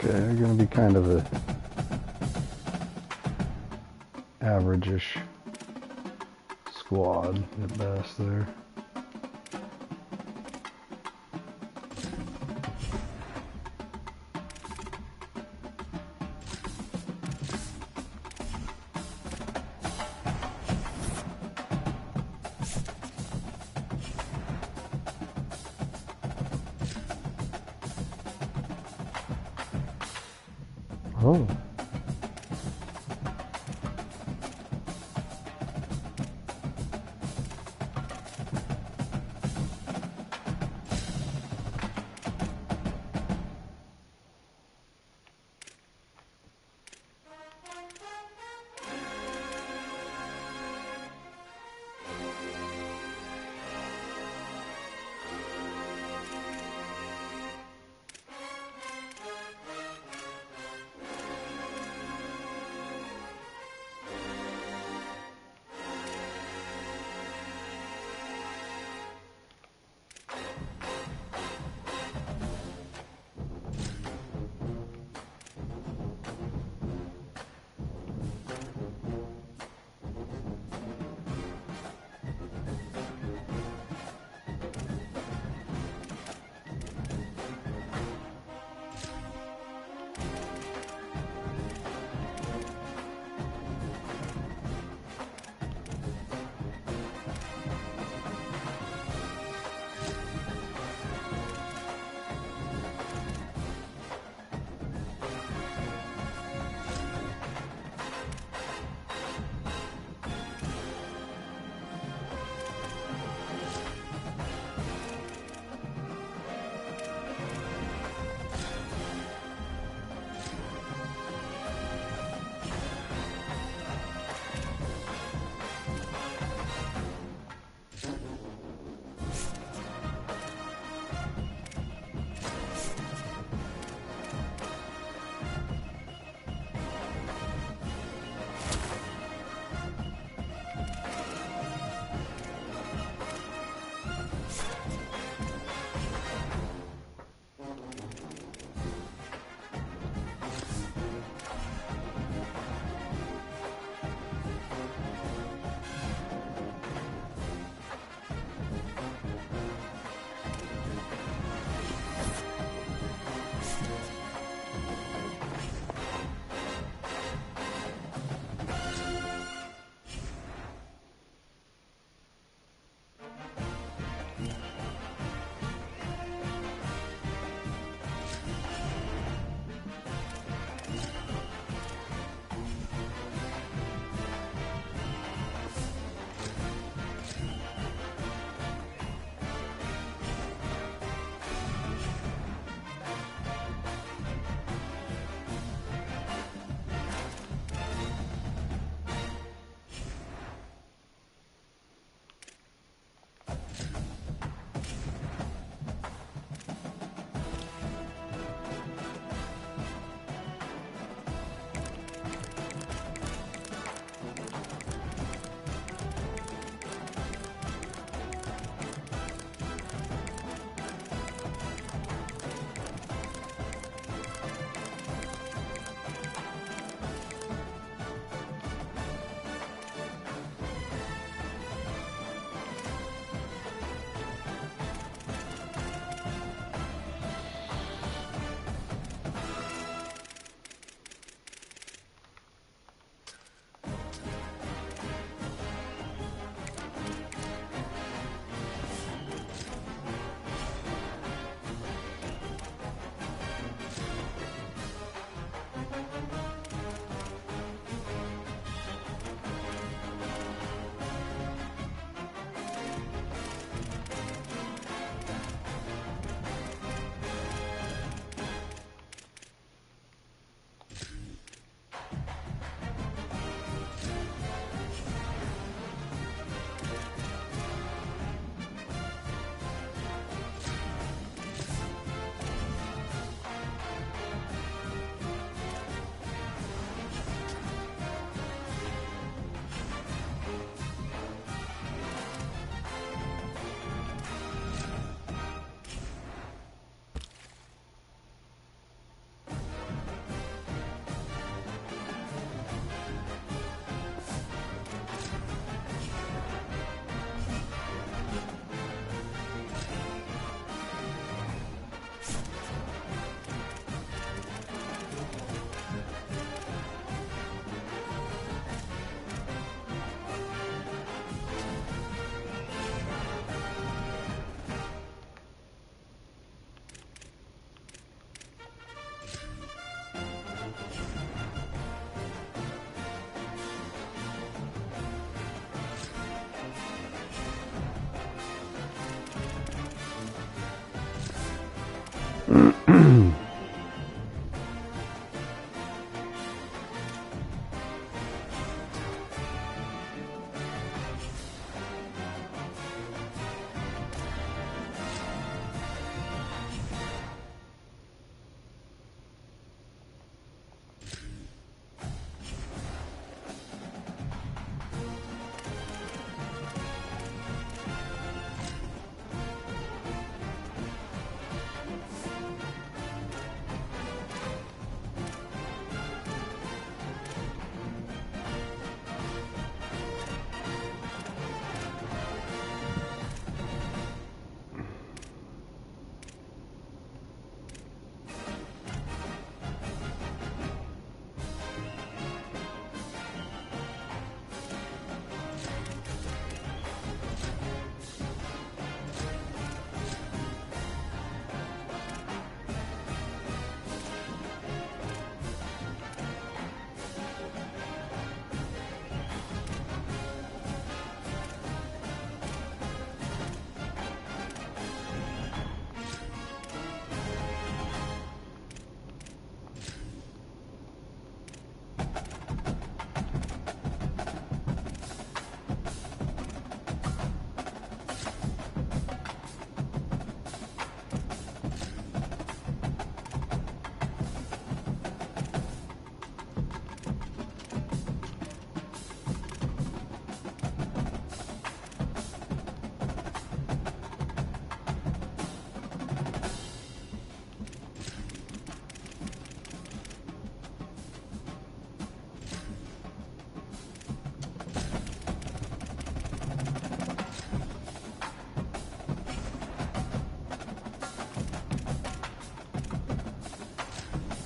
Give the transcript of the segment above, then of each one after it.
Okay, they're going to be kind of a average-ish squad at best there. Oh.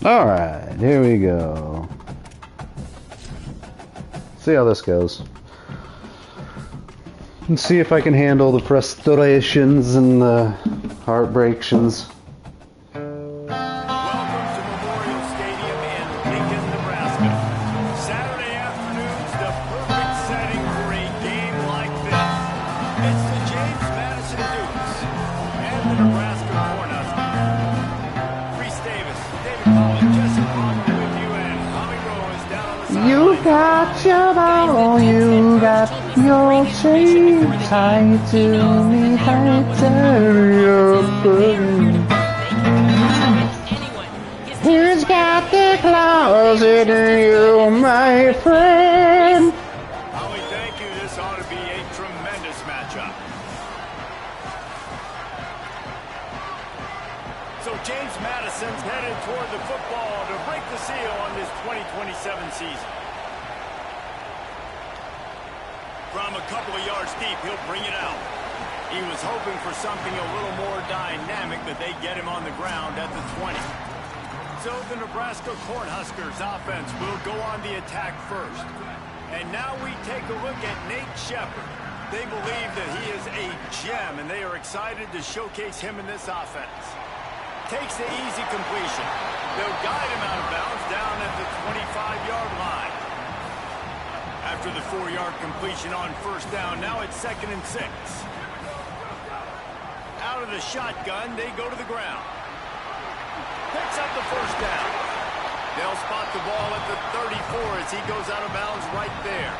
Alright, here we go. See how this goes. And see if I can handle the frustrations and the heartbreaks. Welcome to Memorial Stadium in Lincoln, Nebraska. Saturday afternoon's the perfect setting for a game like this. It's the James Madison Dukes and the Nebraska Cornhuskers. Reese Davis, David Collins, Jesse Palmer with you, and Tommy Rowe is down on the sideline. You got your ball, you got your chain tied to me, tied to your body. Who's got the claws in you, my friend? Holly, thank you. This ought to be a tremendous matchup. So James Madison's headed toward the football to break the seal on this 2027 season. From a couple of yards deep, he'll bring it out. He was hoping for something a little more dynamic, but they get him on the ground at the 20. So the Nebraska Cornhuskers offense will go on the attack first. And now we take a look at Nate Shepard. They believe that he is a gem, and they are excited to showcase him in this offense. Takes the easy completion. They'll guide him out of bounds down at the 25-yard line. After the 4-yard completion on first down, now it's 2nd and 6. Out of the shotgun, they go to the ground. Picks up the first down. They'll spot the ball at the 34 as he goes out of bounds right there.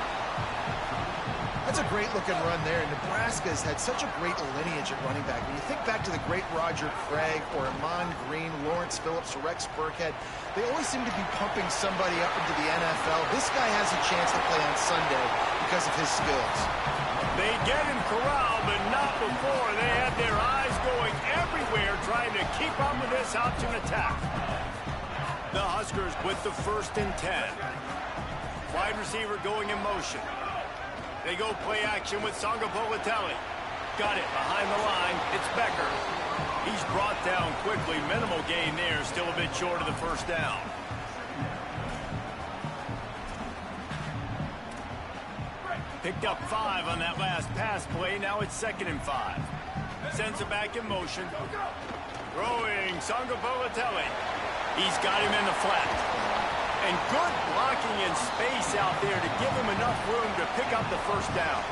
That's a great-looking run there. Nebraska has had such a great lineage at running back. When you think back to the great Roger Craig or Amon Green, Lawrence Phillips, or Rex Burkhead, they always seem to be pumping somebody up into the NFL. This guy has a chance to play on Sunday because of his skills. They get him corralled, but not before. They had their eyes going everywhere trying to keep up with this option attack. The Huskers with the 1st and 10. Wide receiver going in motion. They go play action with Sangapolitelli. Got it behind the line. It's Becker. He's brought down quickly. Minimal gain there. Still a bit short of the first down. Picked up 5 on that last pass play. Now it's 2nd and 5. Sends it back in motion. Throwing Sangapolitelli. He's got him in the flat. And good blocking in space out there to give him enough room to pick up the first down.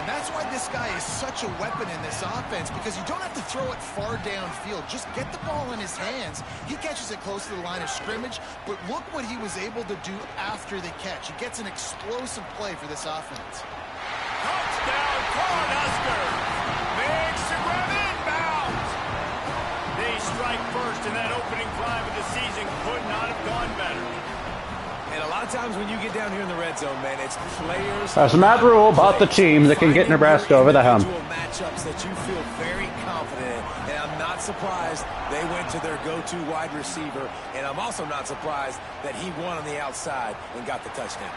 And that's why this guy is such a weapon in this offense, because you don't have to throw it far downfield. Just get the ball in his hands. He catches it close to the line of scrimmage, but look what he was able to do after the catch. He gets an explosive play for this offense. Touchdown, Cornhuskers! Makes the grab inbounds! They strike first, and that opening drive of the season could not have gone better. And a lot of times when you get down here in the red zone, man, it's players. That's Matt Rule about the team that can get Nebraska over the hump. Matchups that you feel very confident in, and I'm not surprised they went to their go-to wide receiver, and I'm also not surprised that he won on the outside and got the touchdown.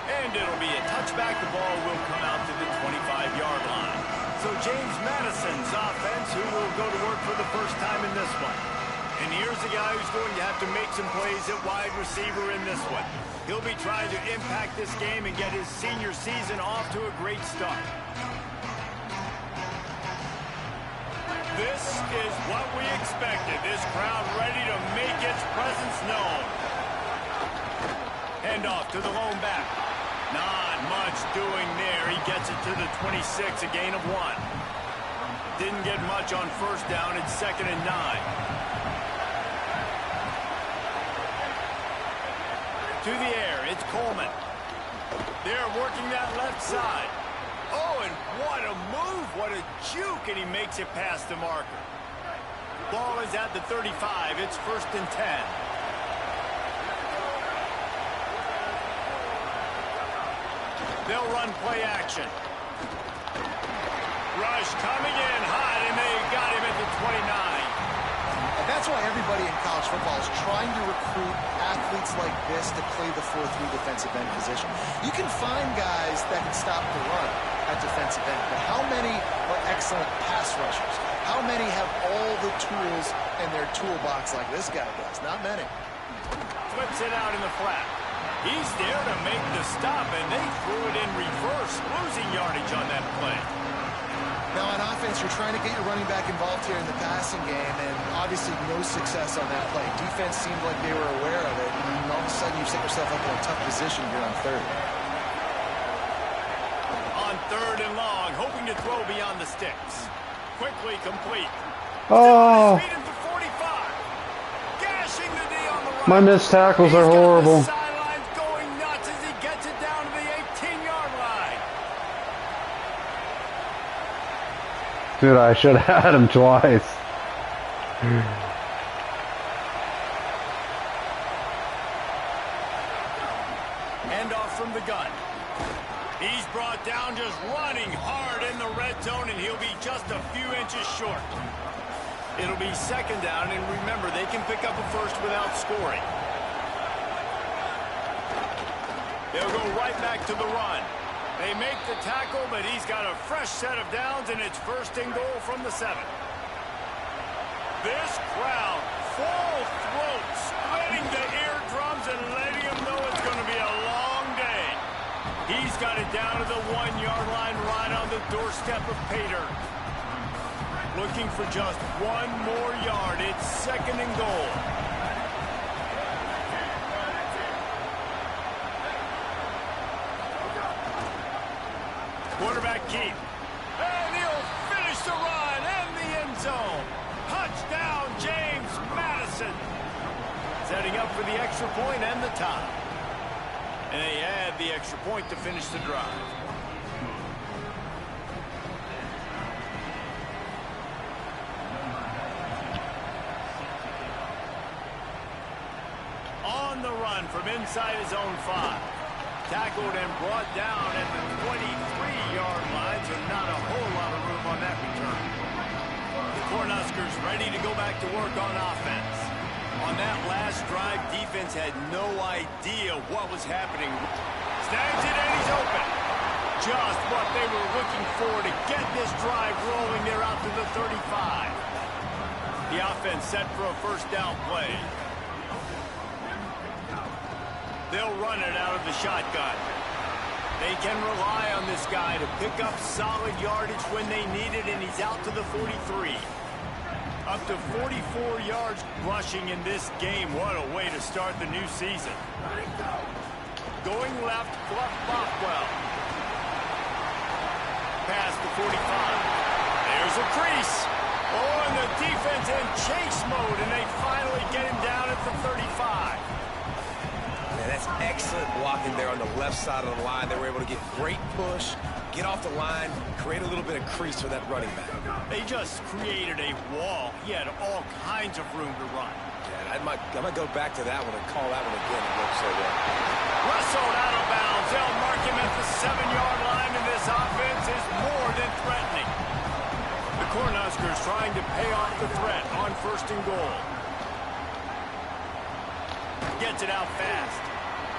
And it'll be a touchback. The ball will come out to the 25-yard line. So James Madison's offense, who will go to work for the first time in this one. And here's the guy who's going to have to make some plays at wide receiver in this one. He'll be trying to impact this game and get his senior season off to a great start. This is what we expected. This crowd ready to make its presence known. Handoff to the lone back. Not much doing there. He gets it to the 26, a gain of 1. Didn't get much on first down. It's 2nd and 9. To the air, it's Coleman. They're working that left side. Oh, and what a move, what a juke, and he makes it past the marker. Ball is at the 35. It's 1st and 10. They'll run play action. Rush coming in hot, and they got him at the 29. And that's why everybody in college football is trying to recruit athletes like this to play the 4-3 defensive end position. You can find guys that can stop the run, at defensive end, but how many are excellent pass rushers? How many have all the tools in their toolbox like this guy does? Not many. Flips it out in the flat. He's there to make the stop, and they threw it in reverse, losing yardage on that play. Now, on offense, you're trying to get your running back involved here in the passing game, and obviously no success on that play. Defense seemed like they were aware of it, and all of a sudden you set yourself up in a tough position here on third. On third and long, hoping to throw beyond the sticks. Quickly complete. Oh, Speed at the 45. Gashing the D on the right. my missed tackles are He's got horrible. the sidelines going nuts as he gets it down to the 18-yard line. Dude, I should have had him twice. Handoff from the gun. He's brought down just running hard in the red zone, and he'll be just a few inches short. It'll be second down, and remember, they can pick up a first without scoring. They'll go right back to the run. They make the tackle, but he's got a fresh set of downs, and it's first and goal from the 7. This crowd, full throat, splitting the eardrums and letting them know it's going to be a long day. He's got it down to the 1-yard line, right on the doorstep of Pater. Looking for just one more yard. It's second and goal. Quarterback keep. And he'll finish the run and the end zone. Touchdown, James Madison. Setting up for the extra point and the tie. And they add the extra point to finish the drive. On the run from inside his own 5. Tackled and brought down at the 23-yard line, so not a whole lot of room on that return. The Cornhuskers ready to go back to work on offense. On that last drive, defense had no idea what was happening. Snags it and he's open. Just what they were looking for to get this drive rolling. They're out to the 35. The offense set for a first down play. They'll run it out of the shotgun. They can rely on this guy to pick up solid yardage when they need it, and he's out to the 43. Up to 44 yards rushing in this game. What a way to start the new season. Going left, Bluff Bothwell. Past the 45. There's a crease. Oh, and the defense in chase mode, and they finally get him down at the 35. That's excellent blocking there on the left side of the line. They were able to get great push, get off the line, create a little bit of crease for that running back. They just created a wall. He had all kinds of room to run. Yeah, I might go back to that one and call that one again. It worked so well. Wrestled out of bounds. They'll mark him at the 7-yard line, and this offense is more than threatening. The Cornhuskers trying to pay off the threat on first and goal. Gets it out fast.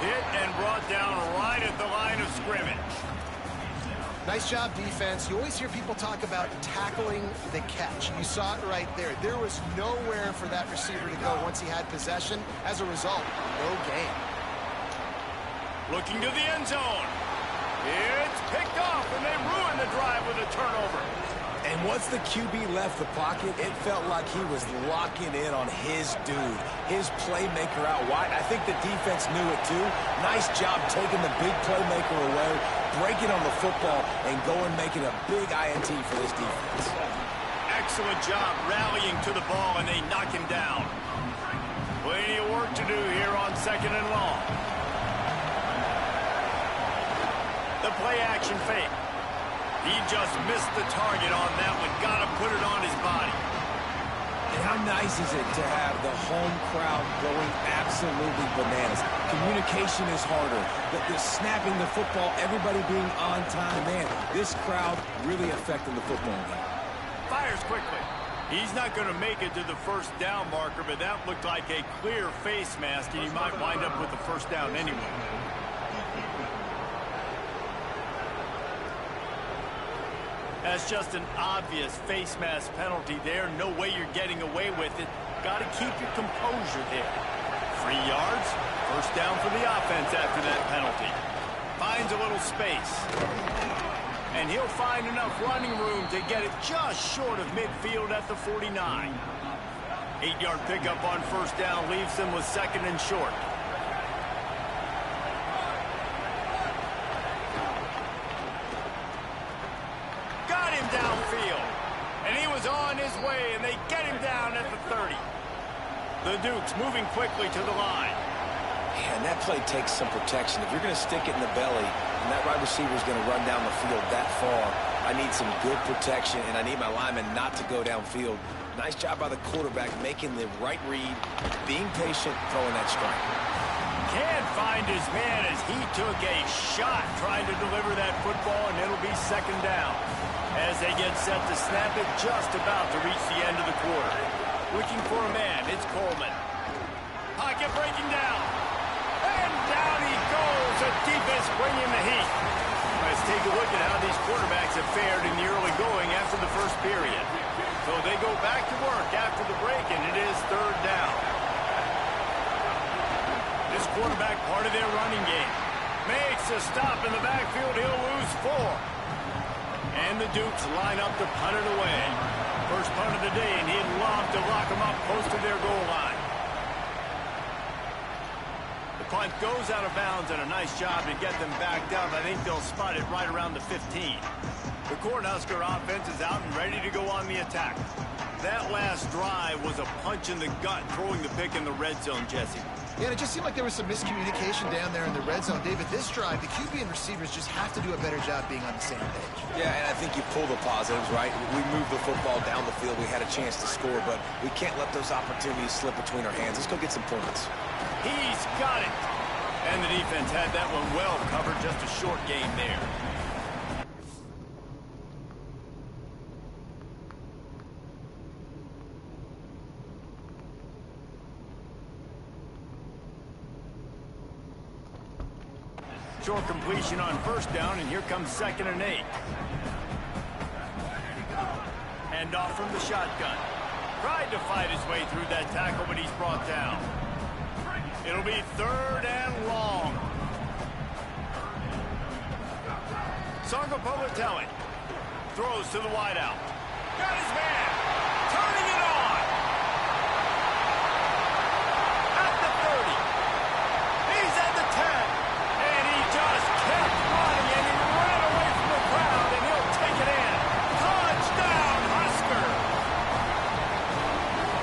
Hit and brought down right at the line of scrimmage. Nice job, defense. You always hear people talk about tackling the catch. You saw it right there. There was nowhere for that receiver to go once he had possession. As a result, no gain. Looking to the end zone. It's picked off, and they ruin the drive with a turnover. And once the QB left the pocket, it felt like he was locking in on his dude, his playmaker out wide. I think the defense knew it too. Nice job taking the big playmaker away, breaking on the football, and going making a big INT for this defense. Excellent job rallying to the ball, and they knock him down. Plenty of work to do here on second and long. The play action fake. He just missed the target on that one. Got to put it on his body. And how nice is it to have the home crowd going absolutely bananas? Communication is harder. The snapping the football, everybody being on time. Man, this crowd really affecting the football game. Fires quickly. He's not going to make it to the first down marker, but that looked like a clear face mask, and he might wind up with the first down anyway. That's just an obvious face mask penalty there. No way you're getting away with it. Got to keep your composure there. 3 yards. First down for the offense after that penalty. Finds a little space. And he'll find enough running room to get it just short of midfield at the 49. 8-yard pickup on first down leaves them with 2nd and short. Got him downfield. And he was on his way, and they get him down at the 30. The Dukes moving quickly to the line. And that play takes some protection. If you're going to stick it in the belly and that wide receiver is going to run down the field that far, I need some good protection, and I need my lineman not to go downfield. Nice job by the quarterback making the right read, being patient, throwing that strike. Can't find his man as he took a shot trying to deliver that football, and it'll be 2nd down. As they get set to snap it, just about to reach the end of the quarter. Looking for a man, it's Coleman. Pocket breaking down. And down he goes. The defense bringing the heat. Let's take a look at how these quarterbacks have fared in the early going after the first period. So they go back to work after the break, and it is 3rd down. This quarterback part of their running game. Makes a stop in the backfield. He'll lose 4. And the Dukes line up to punt it away. First punt of the day, and he'd love to lock them up close to their goal line. The punt goes out of bounds, and a nice job to get them backed up. I think they'll spot it right around the 15. The Cornhusker offense is out and ready to go on the attack. That last drive was a punch in the gut, throwing the pick in the red zone, Jesse. Yeah, and it just seemed like there was some miscommunication down there in the red zone. David, this drive, the QB and receivers just have to do a better job being on the same page. Yeah, and I think you pull the positives, right? We moved the football down the field. We had a chance to score, but we can't let those opportunities slip between our hands. Let's go get some points. He's got it. And the defense had that one well covered. Just a short game there. Short completion on first down, and here comes 2nd and 8. And off from the shotgun. Tried to fight his way through that tackle, but he's brought down. It'll be 3rd and long. Sargopovateli throws to the wideout. Got his man. Turning it on. At the 30. He's at the 10. And he just kept running, and he ran away from the crowd, and he'll take it in. Touchdown, Husker.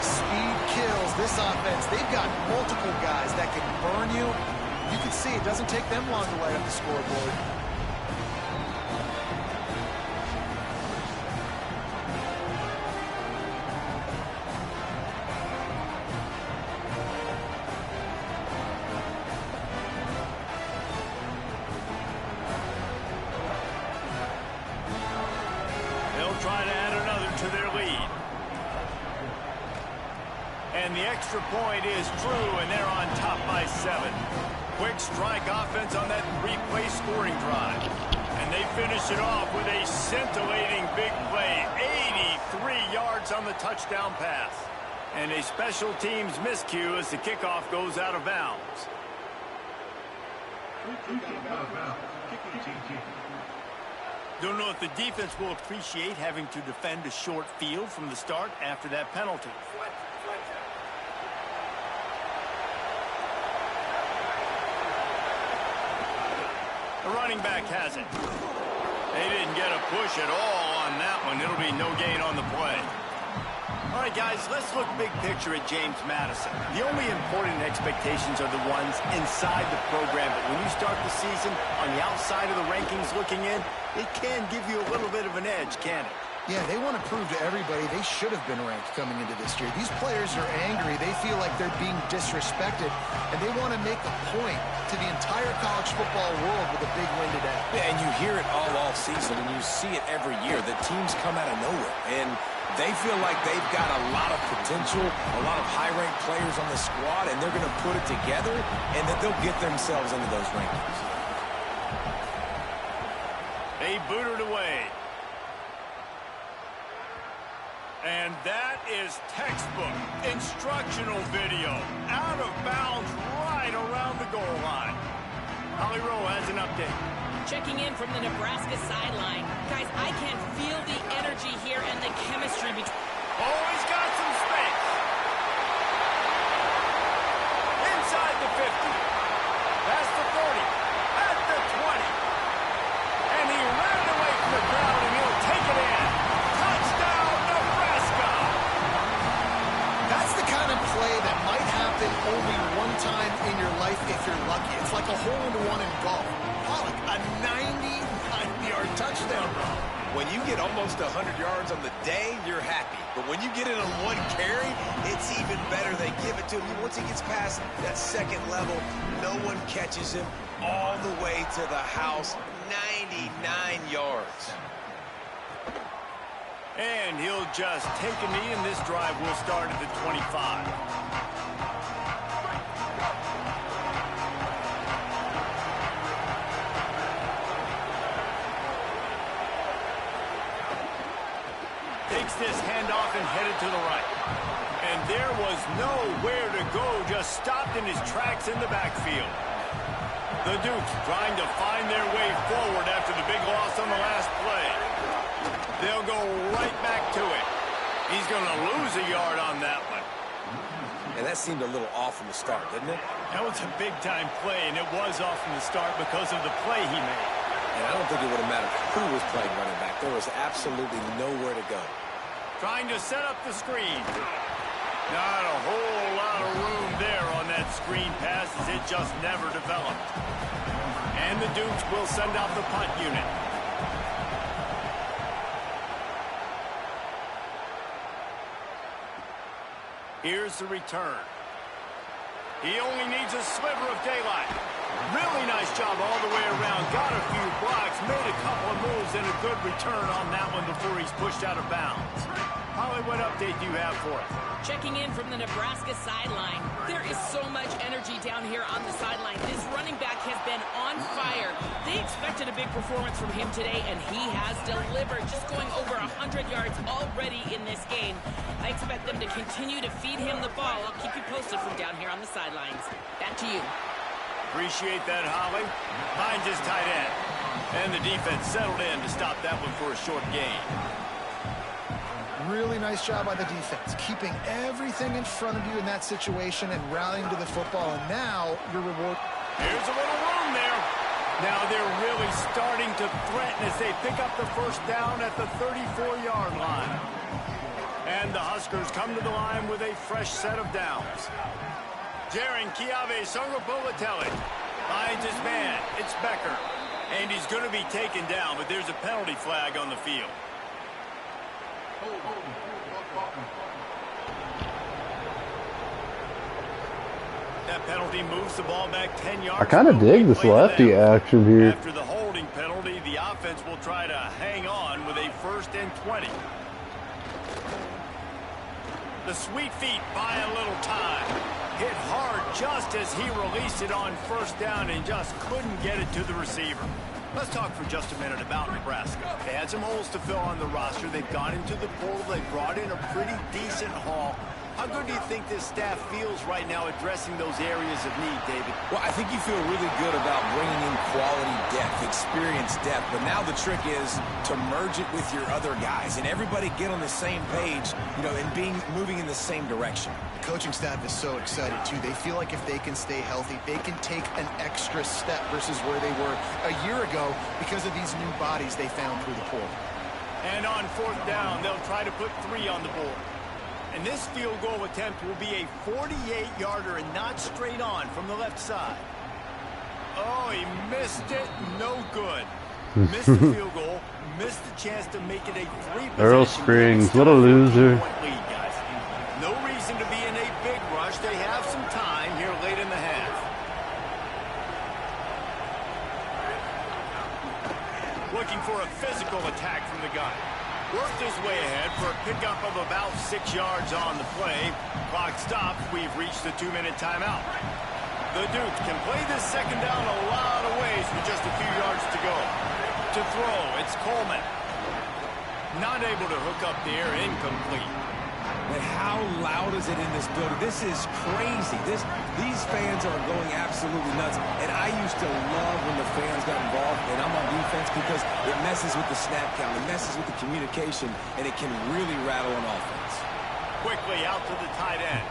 Speed kills this offense. They've got multiple guys that can burn you. You can see it doesn't take them long to light up the scoreboard. Try to add another to their lead. And the extra point is true, and they're on top by 7. Quick strike offense on that 3-play scoring drive. And they finish it off with a scintillating big play. 83 yards on the touchdown pass. And a special teams miscue as the kickoff goes out of bounds. Don't know if the defense will appreciate having to defend a short field from the start after that penalty. The running back has it. They didn't get a push at all on that one. It'll be no gain on the play. All right, guys, let's look big picture at James Madison. The only important expectations are the ones inside the program, but when you start the season on the outside of the rankings looking in, it can give you a little bit of an edge, can it? Yeah, they want to prove to everybody they should have been ranked coming into this year. These players are angry. They feel like they're being disrespected, and they want to make a point to the entire college football world with a big win today. Yeah, and you hear it all season, and you see it every year. The teams come out of nowhere, and they feel like they've got a lot of potential, a lot of high-ranked players on the squad, and they're going to put it together, and that they'll get themselves into those rankings. They boot it away. And that is textbook instructional video. Out of bounds right around the goal line. Holly Rowe has an update. Checking in from the Nebraska sideline. Guys, I can feel the energy here and the chemistry between... Oh, he's got some space. Inside the 50. Past the 40. At the 20. And he ran away from the crowd, and he'll take it in. Touchdown, Nebraska. That's the kind of play that might happen only one time in your life if you're lucky. It's like a hole-in-one in golf. Pollock, a 99-yard touchdown run. When you get almost 100 yards on the day, you're happy. But when you get it on one carry, it's even better. They give it to him. Once he gets past that second level, no one catches him all the way to the house. 99 yards. And he'll just take a knee, and this drive will start at the 25. Takes this handoff and headed to the right. And there was nowhere to go, just stopped in his tracks in the backfield. The Dukes trying to find their way forward after the big loss on the last play. They'll go right back to it. He's going to lose a yard on that one. And that seemed a little off from the start, didn't it? That was a big-time play, and it was off from the start because of the play he made. And I don't think it would have mattered who was playing running back. There was absolutely nowhere to go. Trying to set up the screen. Not a whole lot of room there on that screen pass, as it just never developed. And the Dukes will send out the punt unit. Here's the return. He only needs a sliver of daylight. Really nice job all the way around. Got a few blocks, made a couple of moves, and a good return on that one before he's pushed out of bounds. Holly, what update do you have for us? Checking in from the Nebraska sideline. There is so much energy down here on the sideline. This running back has been on fire. They expected a big performance from him today, and he has delivered. Just going over 100 yards already in this game. I expect them to continue to feed him the ball. I'll keep you posted from down here on the sidelines. Back to you. Appreciate that, Holly. Finds his tight end. And the defense settled in to stop that one for a short gain. Really nice job by the defense, keeping everything in front of you in that situation and rallying to the football. And now your reward. Here's a little room there. Now they're really starting to threaten as they pick up the first down at the 34-yard line. And the Huskers come to the line with a fresh set of downs. Jaron Kiave Songobolatelli finds his man. It's Becker. And he's going to be taken down, but there's a penalty flag on the field. That penalty moves the ball back 10 yards. I kind of dig this lefty action here. After the holding penalty, the offense will try to hang on with a 1st and 20. The sweet feet buy a little time. Hit hard just as he released it on first down and just couldn't get it to the receiver. Let's talk for just a minute about Nebraska. They had some holes to fill on the roster. They've gone into the portal. They brought in a pretty decent haul. How good do you think this staff feels right now addressing those areas of need, David? Well, I think you feel really good about bringing in quality depth, experience depth. But now the trick is to merge it with your other guys and everybody get on the same page, and moving in the same direction. The coaching staff is so excited, too. They feel like if they can stay healthy, they can take an extra step versus where they were a year ago because of these new bodies they found through the portal. And on 4th down, they'll try to put 3 on the board. And this field goal attempt will be a 48-yarder and not straight on from the left side. Oh, he missed it. No good. Missed the field goal. Missed the chance to make it a 3-possession. Earl Springs, what a loser. Lead, guys. No reason to be in a big rush. They have some time here late in the half. Looking for a physical attack from the guy. Worked his way ahead for a pickup of about 6 yards on the play. Clock stops. We've reached the 2-minute timeout. The Dukes can play this second down a lot of ways with just a few yards to go. To throw, it's Coleman. Not able to hook up there, incomplete. And how loud is it in this building? This is crazy. These fans are going absolutely nuts. And I used to love when the fans got involved, and I'm on defense because it messes with the snap count, it messes with the communication, and it can really rattle an offense. Quickly out to the tight end.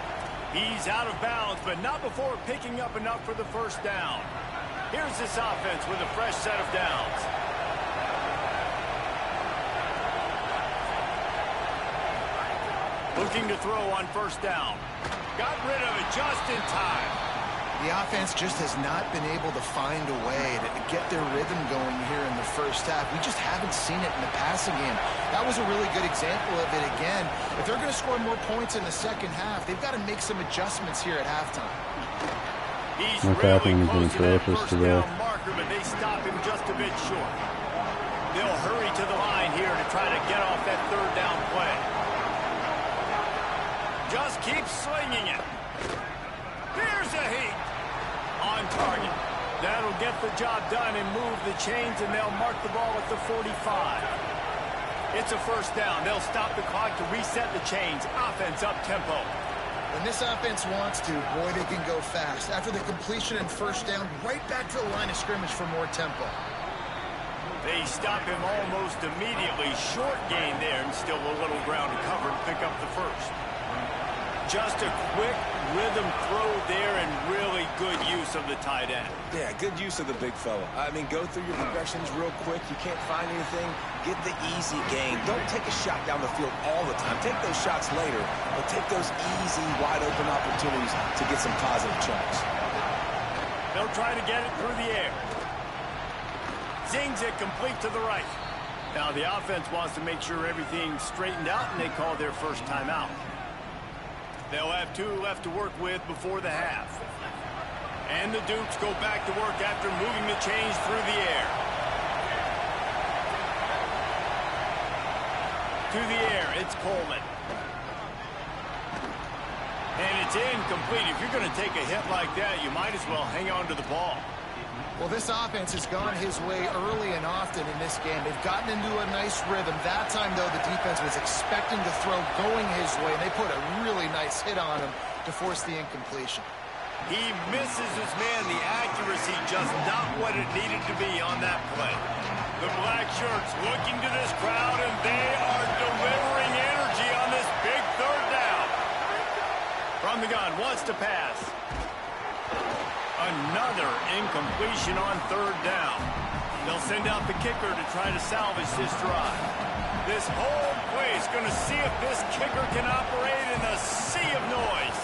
He's out of bounds, but not before picking up enough for the first down. Here's this offense with a fresh set of downs. Looking to throw on first down. Got rid of it just in time. The offense just has not been able to find a way to get their rhythm going here in the first half. We just haven't seen it in the passing game. That was a really good example of it again. If they're going to score more points in the second half, they've got to make some adjustments here at halftime. He's really close to that first down marker, but they stop him just a bit short. They'll hurry to the line here to try to get off that third down play. Just keep slinging it. Here's a heat. On target. That'll get the job done and move the chains, and they'll mark the ball at the 45. It's a first down. They'll stop the clock to reset the chains. Offense up tempo. When this offense wants to, boy, they can go fast. After the completion and first down, right back to the line of scrimmage for more tempo. They stop him almost immediately. Short gain there, and still a little ground to cover to pick up the first. Just a quick rhythm throw there and really good use of the tight end. Yeah, good use of the big fella. I mean, go through your progressions real quick. You can't find anything. Get the easy gain. Don't take a shot down the field all the time. Take those shots later, but take those easy, wide-open opportunities to get some positive chunks. They'll try to get it through the air. Zings it complete to the right. Now the offense wants to make sure everything's straightened out, and they call their first timeout. They'll have 2 left to work with before the half. And the Dukes go back to work after moving the chains through the air. To the air, it's Coleman. And it's incomplete. If you're going to take a hit like that, you might as well hang on to the ball. Well, this offense has gone his way early and often in this game. They've gotten into a nice rhythm. That time, though, the defense was expecting the throw going his way, and they put a really nice hit on him to force the incompletion. He misses his man. The accuracy just not what it needed to be on that play. The black shirts looking to this crowd, and they are delivering energy on this big third down. From the gun, wants to pass. Another incompletion on third down. They'll send out the kicker to try to salvage this drive. This whole place going to see if this kicker can operate in a sea of noise.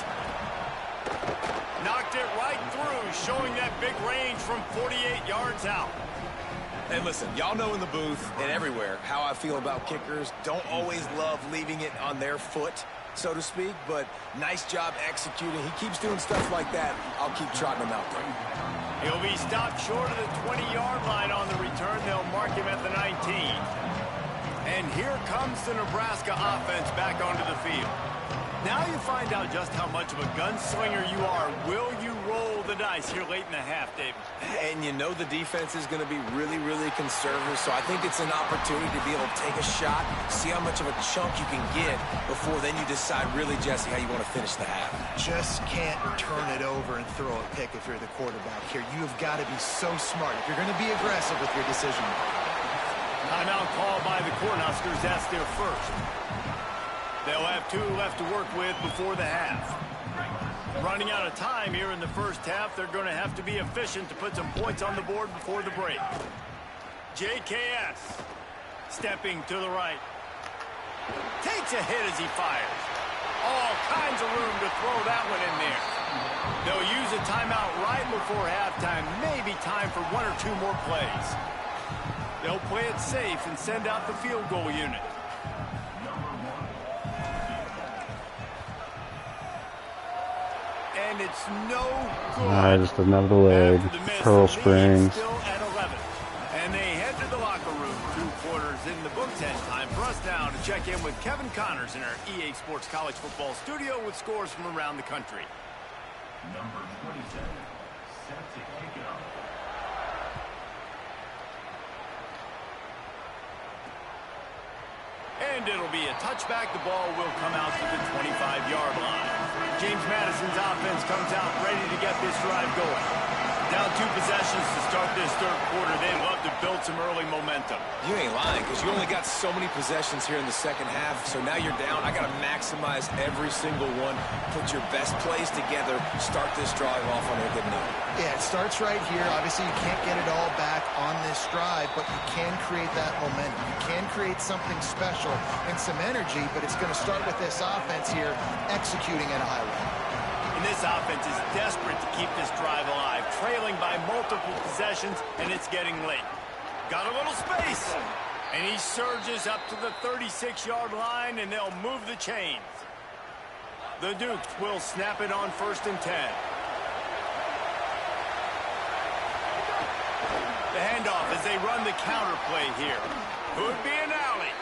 Knocked it right through, showing that big range from 48 yards out. And listen, y'all know in the booth and everywhere how I feel about kickers. Don't always love leaving it on their foot, so to speak, but nice job executing. He keeps doing stuff like that. I'll keep trotting him out there. He'll be stopped short of the 20-yard line on the return. They'll mark him at the 19. And here comes the Nebraska offense back onto the field. Now you find out just how much of a gunslinger you are. Will you roll the dice here late in the half, David? And you know the defense is going to be really, really conservative, so I think it's an opportunity to be able to take a shot, see how much of a chunk you can get before then you decide really, Jesse, how you want to finish the half. Just can't turn it over and throw a pick if you're the quarterback here. You have got to be so smart if you're going to be aggressive with your decision. Timeout called by the Cornhuskers. That's their first. They'll have 2 left to work with before the half. Running out of time here in the first half, they're going to have to be efficient to put some points on the board before the break. JKS stepping to the right. Takes a hit as he fires. All kinds of room to throw that one in there. They'll use a timeout right before halftime. Maybe time for 1 or 2 more plays. They'll play it safe and send out the field goal unit. And it's no good. Just another leg. Pearl Springs. Still at 11. And they head to the locker room. 2 quarters in the books, and time for us now to check in with Kevin Connors in our EA Sports College Football studio with scores from around the country. Number 27, set to kick it off. And it'll be a touchback. The ball will come out to the 25-yard line. James Madison's offense comes out ready to get this drive going. Down 2 possessions to start this third quarter. They'd love to build some early momentum. You ain't lying, because you only got so many possessions here in the second half, so now you're down. I got to maximize every single one, put your best plays together, start this drive off on a good note. Yeah, it starts right here. Obviously, you can't get it all back on this drive, but you can create that momentum. You can create something special and some energy, but it's going to start with this offense here executing at a high level. And this offense is desperate to keep this drive alive, trailing by multiple possessions, and it's getting late. Got a little space, and he surges up to the 36-yard line, and they'll move the chains. The Dukes will snap it on 1st and 10. The handoff as they run the counter play here. Could be an alley.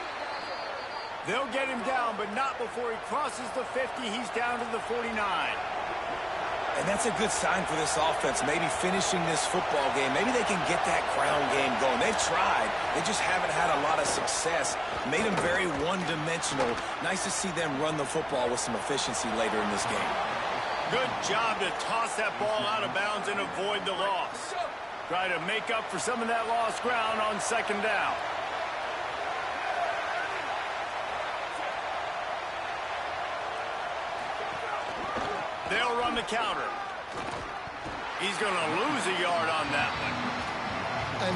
They'll get him down, but not before he crosses the 50. He's down to the 49. And that's a good sign for this offense, maybe finishing this football game. Maybe they can get that ground game going. They've tried. They just haven't had a lot of success. Made them very one-dimensional. Nice to see them run the football with some efficiency later in this game. Good job to toss that ball out of bounds and avoid the loss. Try to make up for some of that lost ground on 2nd down. They'll run the counter. He's going to lose a yard on that one.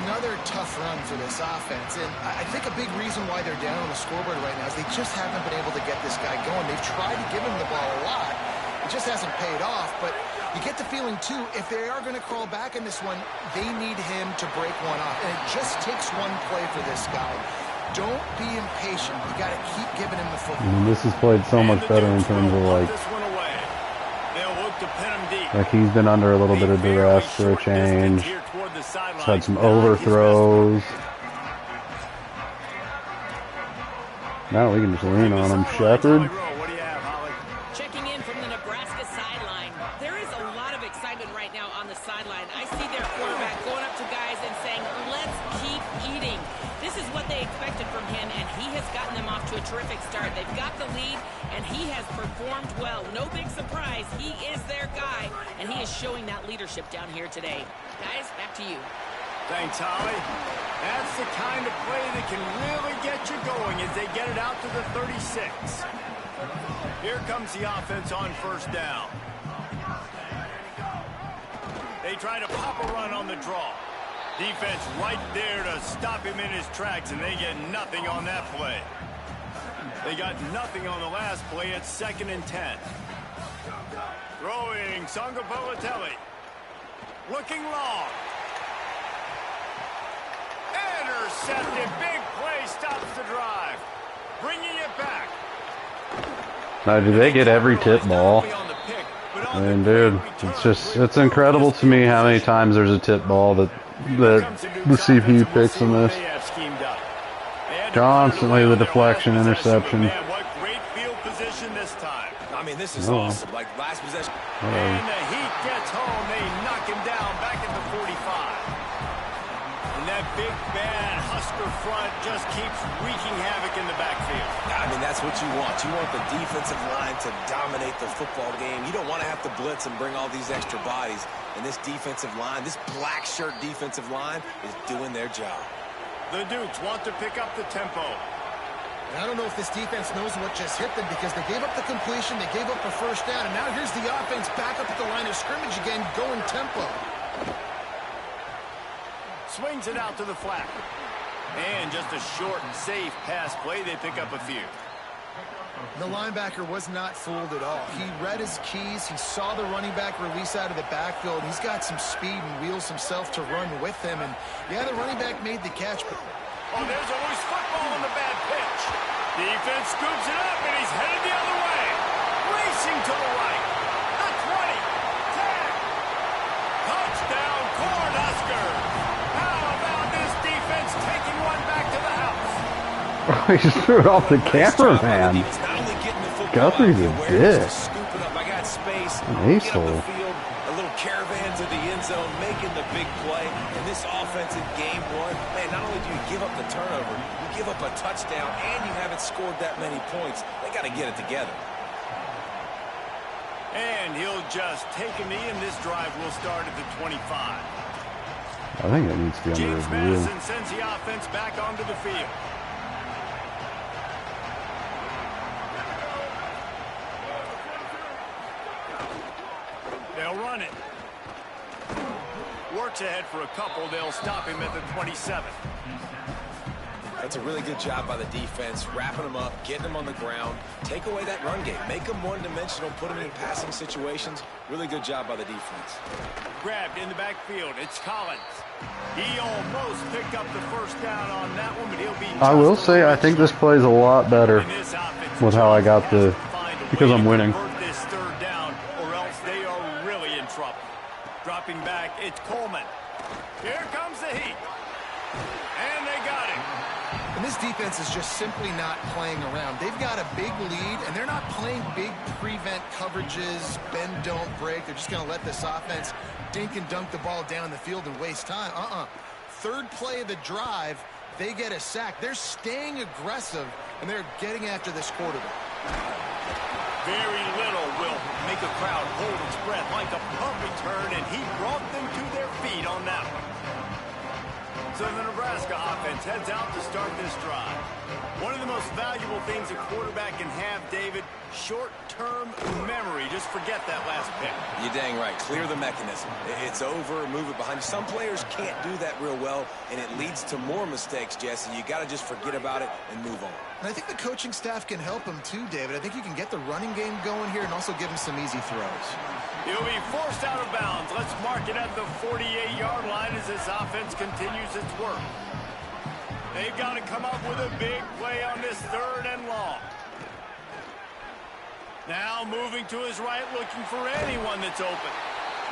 Another tough run for this offense, and I think a big reason why they're down on the scoreboard right now is they just haven't been able to get this guy going. They've tried to give him the ball a lot. It just hasn't paid off, but you get the feeling, too, if they are going to crawl back in this one, they need him to break one off, and it just takes one play for this guy. Don't be impatient. You got to keep giving him the football. I mean, this has played so much better in terms of, like he's been under a little bit of duress for a change. He's had some overthrows. Now we can just lean on him. Shepard. Checking in from the Nebraska sideline. There is a lot of excitement right now on the sideline. I see their quarterback going up to guys and saying, let's keep eating. This is what they expected from him, and he has gotten them off to a terrific start. They've got the lead, and he has performed well. No big surprise. He is their guy, and he is showing that leadership down here today. Guys, back to you. Thanks, Holly. That's the kind of play that can really get you going as they get it out to the 36. Here comes the offense on 1st down. They try to pop a run on the draw. Defense right there to stop him in his tracks, and they get nothing on that play. They got nothing on the last play at 2nd and 10. Throwing Sangapolatelli. Looking long. Intercepted. Big play stops the drive. Bringing it back. Now, do they get every tip ball? I mean, dude, it's incredible to me how many times there's a tip ball that the CPU picks in this. Constantly the deflection, interception. What great field position this time. I mean, this is awesome. Like last possession. And the Heat gets home. They knock him down back at the 45. And that big, bad Husker front just keeps wreaking havoc in the backfield. I mean, that's what you want. You want the defensive line to dominate the football game. You don't want to have to blitz and bring all these extra bodies. And this defensive line, this black shirt defensive line is doing their job. The Dukes want to pick up the tempo. And I don't know if this defense knows what just hit them because they gave up the completion, they gave up a 1st down, and now here's the offense back up at the line of scrimmage again, going tempo. Swings it out to the flat. And just a short and safe pass play, they pick up a few. The linebacker was not fooled at all. He read his keys. He saw the running back release out of the backfield. He's got some speed and wheels himself to run with him. And, yeah, the running back made the catch. But oh, there's a loose football on the bad pitch. Defense scoops it up, and he's headed the other way. Racing to the right. The 20. 10. Touchdown, Cornhuskers. How about this defense taking one back to the house? He just threw it off the cameraman. Guthrie's a dick. I got space. An asshole. A little caravan to the end zone, making the big play. And this offense defense in game one, man, not only do you give up the turnover, you give up a touchdown, and you haven't scored that many points. They got to get it together. And he'll just take a knee, and this drive will start at the 25. I think it needs to be under James review. Madison sends the offense back onto the field. They'll run it. Works ahead for a couple. They'll stop him at the 27. That's a really good job by the defense, wrapping them up, getting them on the ground, take away that run game, make them one-dimensional, put them in passing situations. Really good job by the defense. Grabbed in the backfield. It's Collins. He almost picked up the first down on that one, but he'll be... I will say, I think this plays a lot better with how I got the... because I'm winning. This third down, or else they are really in trouble. Dropping back, it's Coleman. Here comes the heat. And they got him. And this defense is just simply not playing around. They've got a big lead, and they're not playing big prevent coverages, bend, don't break. They're just going to let this offense dink and dunk the ball down the field and waste time. Third play of the drive, they get a sack. They're staying aggressive, and they're getting after this quarterback. Very little will make a crowd hold its breath like a punt return, and he brought them to their feet on that one. So the Nebraska offense heads out to start this drive. One of the most valuable things a quarterback can have, David, short-term memory. Just forget that last pick. You're dang right. Clear the mechanism. It's over, move it behind you. Some players can't do that real well, and it leads to more mistakes, Jesse. You got to just forget about it and move on. And I think the coaching staff can help him too, David. I think you can get the running game going here and also give him some easy throws. He'll be forced out of bounds. Let's mark it at the 48-yard line as this offense continues its work. They've got to come up with a big play on this third and long. Now moving to his right, looking for anyone that's open.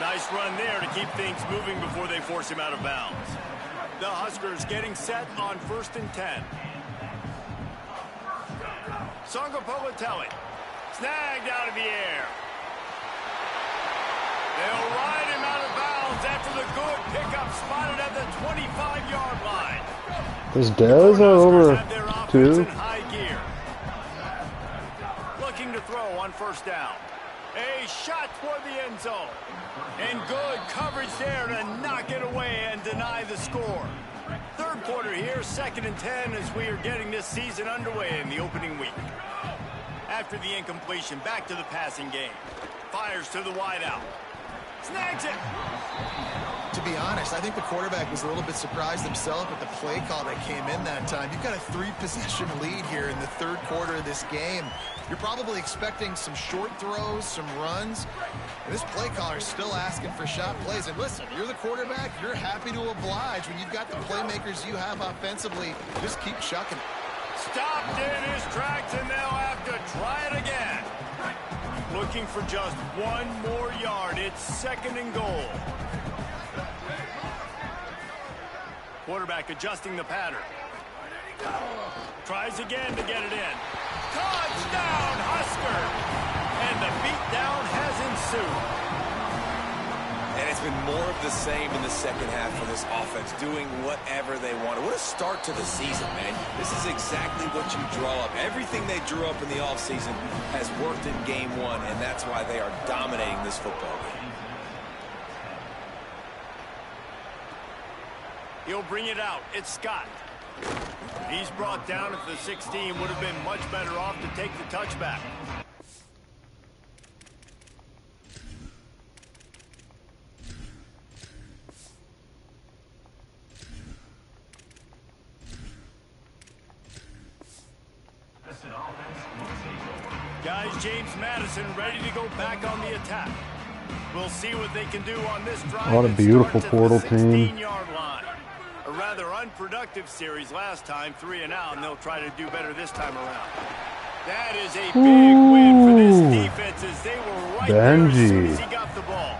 Nice run there to keep things moving before they force him out of bounds. The Huskers getting set on 1st and 10. Songopolitelli snagged out of the air. They'll ride him out of bounds after the good pickup spotted at the 25-yard line. Is Dez over two? High gear. Looking to throw on first down. A shot toward the end zone. And good coverage there to knock it away and deny the score. Third quarter here, 2nd and 10 as we are getting this season underway in the opening week. After the incompletion, back to the passing game. Fires to the wideout. Snags it. To be honest, I think the quarterback was a little bit surprised himself at the play call that came in that time. You've got a 3-possession lead here in the third quarter of this game. You're probably expecting some short throws, some runs. And this play caller is still asking for shot plays. And listen, you're the quarterback. You're happy to oblige when you've got the playmakers you have offensively. Just keep chucking it. Stopped in his tracks, and they'll have to try it again. Looking for just one more yard. It's 2nd and goal. Quarterback adjusting the pattern. Tries again to get it in. Touchdown, Husker! And the beatdown has ensued. And it's been more of the same in the second half for this offense, doing whatever they wanted. What a start to the season, man. This is exactly what you draw up. Everything they drew up in the offseason has worked in game one, and that's why they are dominating this football game. He'll bring it out. It's Scott. He's brought down at the 16. Would have been much better off to take the touchback. Guys, James Madison ready to go back on the attack. We'll see what they can do on this drive. What a beautiful portal team. Line. A rather unproductive series last time, 3 and out, and they'll try to do better this time around. That is a big win for this defense as they were right there as soon as he got the ball.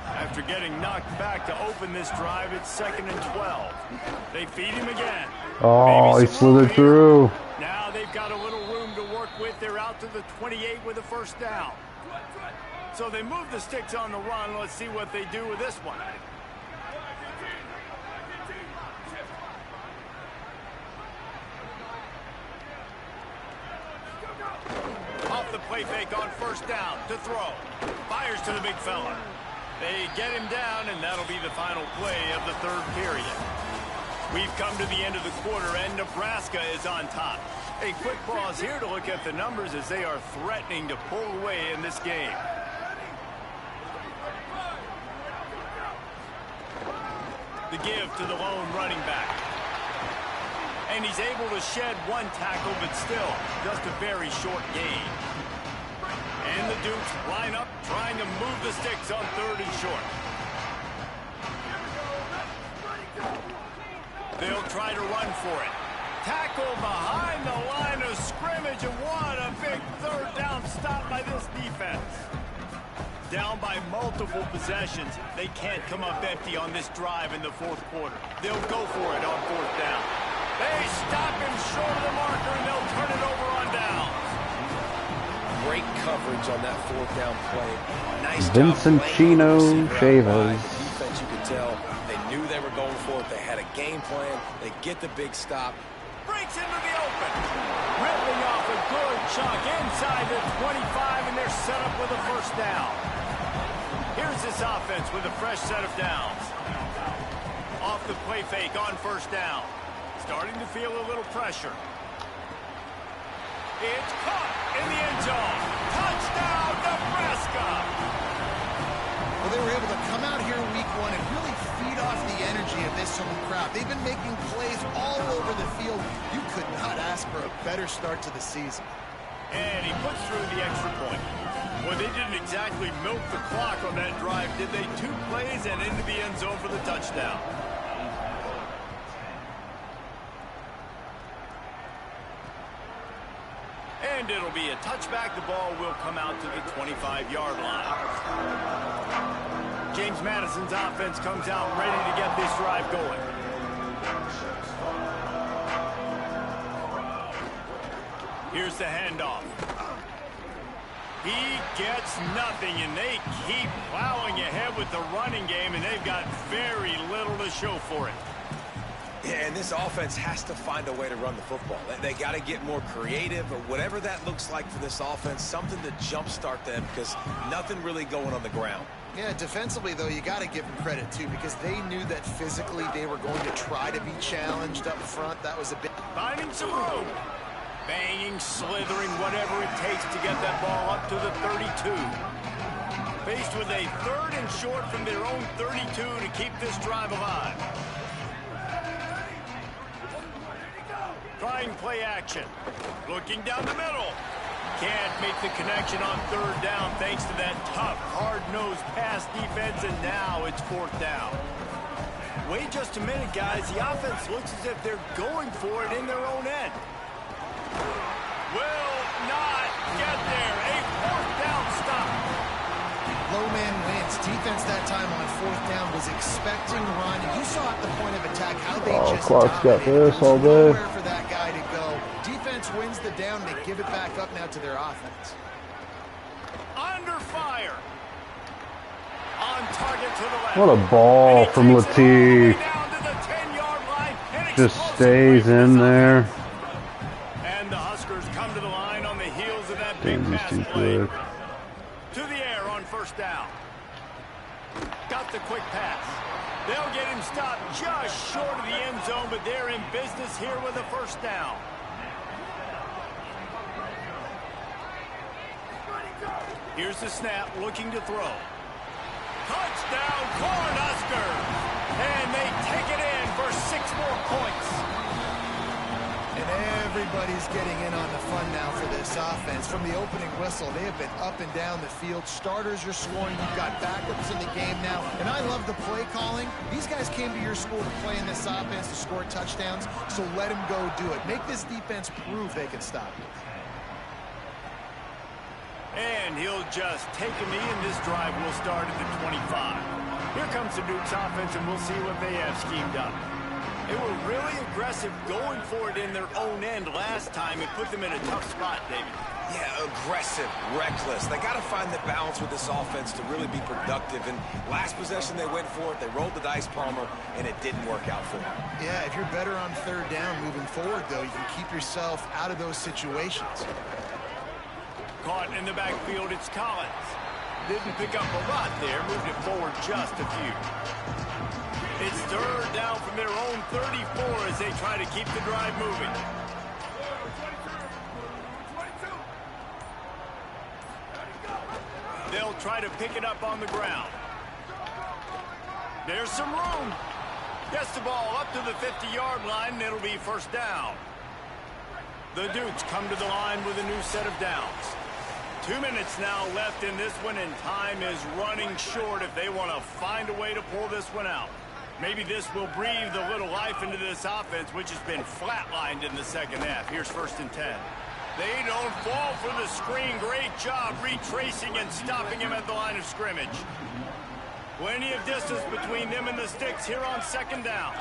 After getting knocked back to open this drive, it's 2nd and 12. They feed him again. Oh, he slithered through. Now they've got a little room to work with. They're out to the 28 with a first down. So they move the sticks on the run. Let's see what they do with this one. play fake on first down to throw. Fires to the big fella. They get him down, and that'll be the final play of the third period. We've come to the end of the quarter, and Nebraska is on top. A quick pause here to look at the numbers as they are threatening to pull away in this game. The give to the lone running back. And he's able to shed one tackle, but still just a very short gain. And the Dukes line up, trying to move the sticks on 3rd and short. They'll try to run for it. Tackle behind the line of scrimmage, and what a big 3rd down stop by this defense. Down by multiple possessions, they can't come up empty on this drive in the 4th quarter. They'll go for it on 4th down. They stop him short of the marker, and they'll turn it over on downs. Great coverage on that 4th down play. Nice Vincent Chino Chavez. Defense, you could tell they knew they were going for it. They had a game plan. They get the big stop. Breaks into the open. Ripping off a good chunk inside the 25, and they're set up with a first down. Here's this offense with a fresh set of downs. Off the play fake on first down. Starting to feel a little pressure. It's caught in the end zone. Touchdown, Nebraska! Well, they were able to come out here week 1 and really feed off the energy of this home crowd. They've been making plays all over the field. You could not ask for a better start to the season. And he puts through the extra point. Well, they didn't exactly milk the clock on that drive, did they? 2 plays and into the end zone for the touchdown. And it'll be a touchback. The ball will come out to the 25-yard line. James Madison's offense comes out ready to get this drive going. Here's the handoff. He gets nothing, and they keep plowing ahead with the running game, and they've got very little to show for it. Yeah, and this offense has to find a way to run the football. They got to get more creative, or whatever that looks like for this offense, something to jumpstart them, because nothing really going on the ground. Yeah, defensively, though, you got to give them credit, too, because they knew that physically they were going to try to be challenged up front. That was a bit... Finding some room. Banging, slithering, whatever it takes to get that ball up to the 32. Faced with a 3rd and short from their own 32 to keep this drive alive. Trying play action. Looking down the middle. Can't make the connection on 3rd down thanks to that tough, hard-nosed pass defense, and now it's 4th down. Wait just a minute, guys. The offense looks as if they're going for it in their own end. Will not get there. A 4th down stop. Low man wins. Defense that time on 4th down was expecting run. You saw at the point of attack how they just Clark's got this all day. Nowhere for that guy to go. Defense wins the down. They give it back up now to their offense. Under fire. On target to the left. What a ball from Latif. Just stays in there. And the Huskers come to the line on the heels of that big pass play. To the air on first down. Got the quick pass. They'll get him stopped just short of the end zone, but they're in business here with a first down. Here's the snap, looking to throw. Touchdown, Cornhuskers! And they take it in for 6 more points. And everybody's getting in on the fun now for this offense. From the opening whistle, they have been up and down the field. Starters are scoring. You've got backups in the game now. And I love the play calling. These guys came to your school to play in this offense to score touchdowns, so let them go do it. Make this defense prove they can stop you. And he'll just take a knee, and this drive will start at the 25. Here comes the Dukes offense, and we'll see what they have schemed up. They were really aggressive going for it in their own end last time. It put them in a tough spot, David. Yeah, aggressive, reckless. They got to find the balance with this offense to really be productive. And last possession, they went for it. They rolled the dice, Palmer, and it didn't work out for them. Yeah, if you're better on 3rd down moving forward, though, you can keep yourself out of those situations. caught in the backfield. It's Collins. Didn't pick up a lot there. Moved it forward just a few. It's third down from their own 34 as they try to keep the drive moving. They'll try to pick it up on the ground. There's some room. Gets the ball up to the 50-yard line, and it'll be first down. The Dukes come to the line with a new set of downs. 2 minutes now left in this one, and time is running short if they want to find a way to pull this one out. Maybe this will breathe a little life into this offense, which has been flatlined in the second half. Here's 1st and 10. They don't fall for the screen. Great job retracing and stopping him at the line of scrimmage. Plenty of distance between them and the sticks here on 2nd down.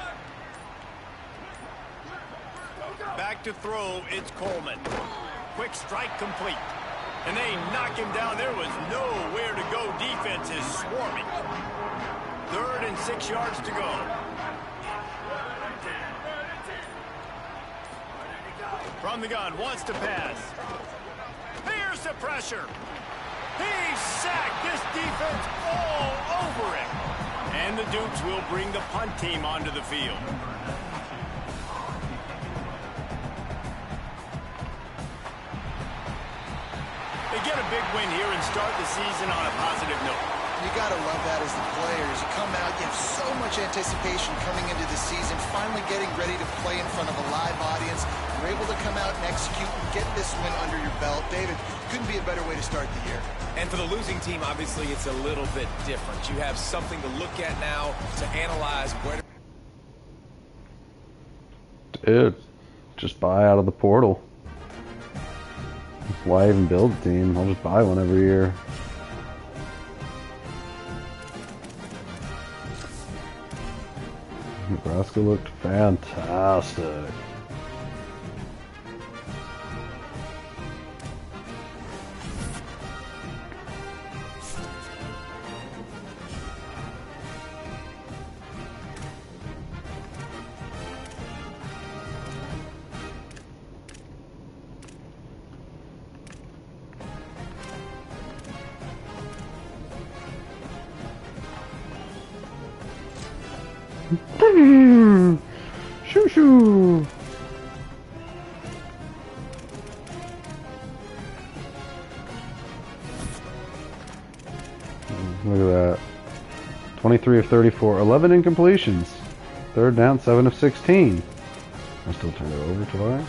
Back to throw, it's Coleman. Quick strike complete. And they knock him down. There was nowhere to go. Defense is swarming. 3rd and 6 yards to go. From the gun, wants to pass. Here's the pressure. He's sacked. This defense all over him. And the Dukes will bring the punt team onto the field. They get a big win here and start the season on a positive note. You got to love that as the players. You come out, you have so much anticipation coming into the season, finally getting ready to play in front of a live audience. You're able to come out and execute and get this win under your belt. David, couldn't be a better way to start the year. And for the losing team, obviously, it's a little bit different. You have something to look at now to analyze where to... Dude, just buy out of the portal. Why even build a team? I'll just buy one every year. Nebraska looked fantastic. Shoo shoo. Look at that. 23 of 34, 11 incompletions. 3rd down, 7 of 16. I still turned it over twice.